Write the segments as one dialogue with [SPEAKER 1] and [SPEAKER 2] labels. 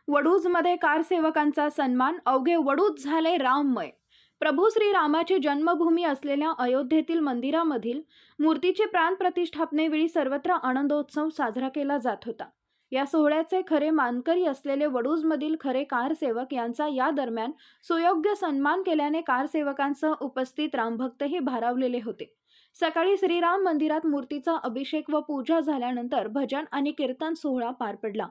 [SPEAKER 1] वडूजमध्ये कारसेवकांचा सन्मान, अवघे वडूज झाले राममय। प्रभू श्रीरामाची जन्मभूमी असलेल्या अयोध्येतील मंदिरामधील मूर्तीची प्राणप्रतिष्ठापनेवेळी सर्वत्र आनंदोत्सव साजरा केला जात होता। या सोहळ्याचे खरे मानकरी असलेले वडूजमधील खरे कारसेवक यांचा या दरम्यान सुयोग्य सन्मान केल्याने कारसेवकांसह उपस्थित रामभक्तही भारावलेले होते। सकाळी श्रीराम मंदिरात मूर्तीचा अभिषेक व पूजा झाल्यानंतर भजन आणि कीर्तन सोहळा पार पडला।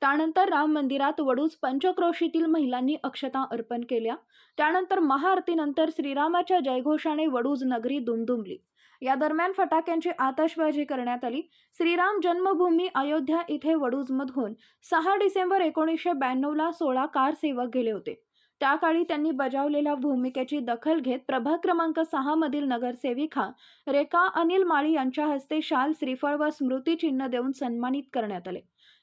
[SPEAKER 1] त्यानंतर राम मंदिरात वडूज पंचक्रोशीतील महिलांनी अक्षता अर्पण केल्या। त्यानंतर महाआरतीनंतर श्रीरामाच्या जयघोषाने वडूज नगरी दुमदुमली। या दरम्यान फटाक्यांची आतषबाजी करण्यात आली। श्रीराम जन्मभूमी अयोध्या इथे वडूजमधून 6 डिसेंबर 1992 ला 16 कारसेवक गेले होते। त्या काळी त्यांनी बजावलेल्या भूमिकेची दखल घेत प्रभाग क्रमांक 6 मधील नगरसेविका रेखा अनिल माळी यांच्या हस्ते शाल, श्रीफळ व स्मृतिचिन्ह देऊन सन्मानित करण्यात आले।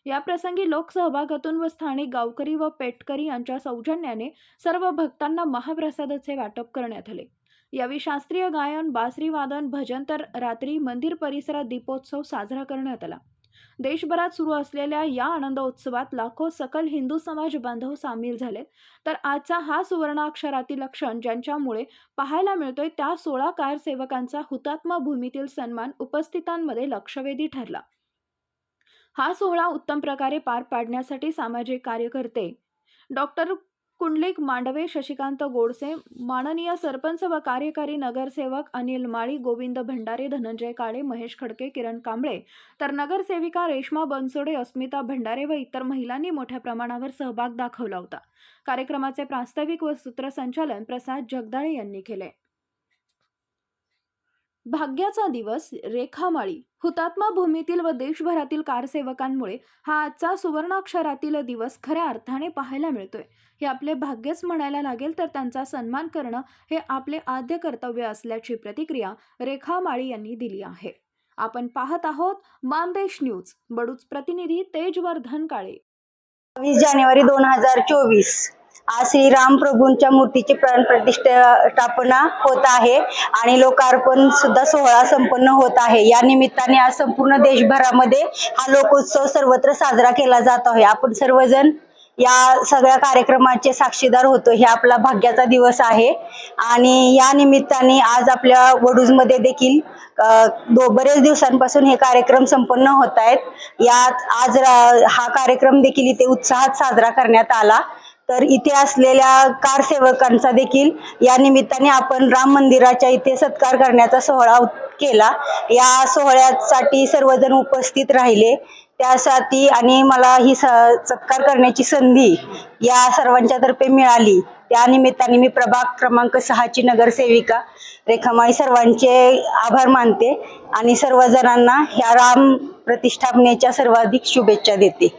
[SPEAKER 1] या प्रसंगी लोकसहभागातून व स्थानिक गावकरी व पेटकरी यांच्या सौजन्याने सर्व भक्तांना महाप्रसादाचे वाटप करण्यात आले। यावेळी शास्त्रीय गायन, बासरी वादन, भजन तर रात्री मंदिर परिसरात दीपोत्सव साजरा करण्यात आला। देशभरात सुरू असलेल्या या आनंदोत्सवात लाखो सकल हिंदू समाज बांधव सामील झाले। तर आजचा हा सुवर्णाक्षरातील क्षण ज्यांच्यामुळे पाहायला मिळतोय त्या 16 कारसेवकांचा हुतात्मा भूमीतील सन्मान उपस्थितांमध्ये लक्षवेधी ठरला। हा सोहळा उत्तम प्रकारे पार पाडण्यासाठी सामाजिक कार्यकर्ते डॉक्टर कुंडलिक मांडवे, शशिकांत गोडसे, माननीय सरपंच व कार्यकारी नगरसेवक अनिल माळी, गोविंद भंडारे, धनंजय काळे, महेश खडके, किरण कांबळे, तर नगरसेविका रेश्मा बनसोडे, अस्मिता भंडारे व इतर महिलांनी मोठ्या प्रमाणावर सहभाग दाखवला होता। कार्यक्रमाचे प्रास्ताविक व सूत्रसंचालन प्रसाद जगदाळे यांनी केले। भाग्याचा दिवस रेखा माळी। हुतात्मा भूमीतील व देशभरातील कारसेवकांमुळे हा आजचा सुवर्णाक्षरातील दिवस खऱ्या अर्थाने पाहायला मिळतोय। हे आपले भाग्यच म्हणायला लागेल, तर त्यांचा सन्मान करणं हे आपले आद्य कर्तव्य असल्याची प्रतिक्रिया रेखा माळी यांनी दिली आहे। आपण पाहत आहोत मानदेश न्यूज। वडूज प्रतिनिधी तेजवर्धन काळे।
[SPEAKER 2] 20 जानेवारी 2024 आज श्रीराम प्रभूंच्या मूर्तीची प्राणप्रतिष्ठापना होत आहे आणि लोकार्पण सुद्धा सोहळा संपन्न होत आहे। या निमित्ताने आज संपूर्ण देशभरामध्ये हा लोकोत्सव सर्वत्र साजरा केला जात आहे। आपण सर्वजण या सगळ्या कार्यक्रमाचे साक्षीदार होतो। हे आपला भाग्याचा दिवस आहे आणि या निमित्ताने आज आपल्या वडूजमध्ये देखील बरेच दिवसांपासून हे कार्यक्रम संपन्न होत आहेत। यात आज हा कार्यक्रम देखील इथे उत्साहात साजरा करण्यात आला। तर इथे असलेल्या कारसेवकांचा देखील या निमित्ताने आपण राम मंदिराच्या इथे सत्कार करण्याचा सोहळा केला। या सोहळ्यासाठी सर्वजण उपस्थित राहिले त्यासाठी आणि मला ही सत्कार करण्याची संधी या सर्वांच्या तर्फे मिळाली। त्या निमित्ताने मी प्रभाग क्रमांक 6 ची नगरसेविका रेखा माळी सर्वांचे आभार मानते आणि सर्वजणांना ह्या राम प्रतिष्ठापनेच्या सर्वाधिक शुभेच्छा देते।